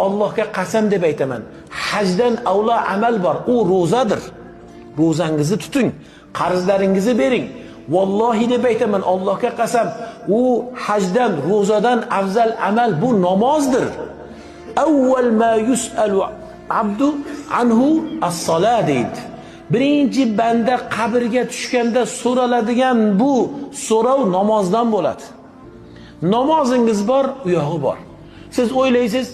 Allohga qasam deb aytaman. Hajdan avlo amal bor. U ro'zadir. Ro'zangizni tuting, qarzlaringizni bering. Vallohi deb aytaman, Allohga qasam, u hajdan, ro'zadan afzal amal bu namozdir. Avval ma yus'alu abdu anhu as-salat deydi. Birinchi banda qabrga tushganda so'raladigan bu so'rov namozdan bo'ladi. Namozingiz bor, u yog'i bor. Siz o'ylaysiz,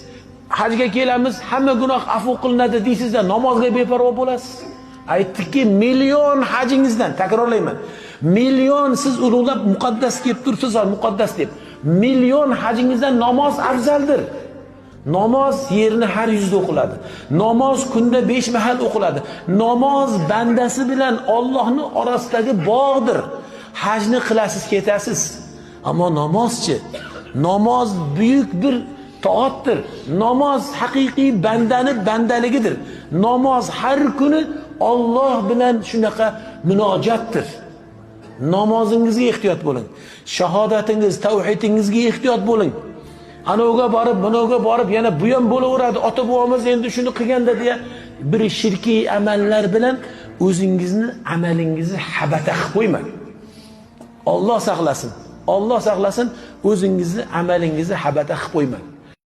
hajga kelamiz, hamma gunoh afv qilinadi deysizda, namozga beparvo bo'lasiz. Aytdikki, million hajingizdan, takrorlayman. Million siz ulug'lab muqaddas kelib turibsiz, muqaddas deb. Million hajingizdan namoz afzaldir. Namoz yerni har yuzda o'qiladi. Namoz kunda 5 mahal o'qiladi. Namoz bandasi bilan Allohning orasidagi bog'dir. Hajni qilasiz, ketasiz. Ammo namozchi, namoz buyuk bir toatdir. Namoz haqiqiy bandani bandaligidir. Namoz har kuni Alloh bilan shunaqa munojatdir. Namozingizga ehtiyot bo'ling. Shahodatingiz, tavhidingizga ehtiyot bo'ling. Anoga borib, bunoga borib, yana bu ham bo'laveradi. Ota-bobomiz endi shuni qilganda deya bir shirkiy amallar bilan o'zingizni, amalingizni habata qilib qo'ymang. Alloh saqlasin. Alloh saqlasin, o'zingizni, amalingizni habata qilib qo'ymang.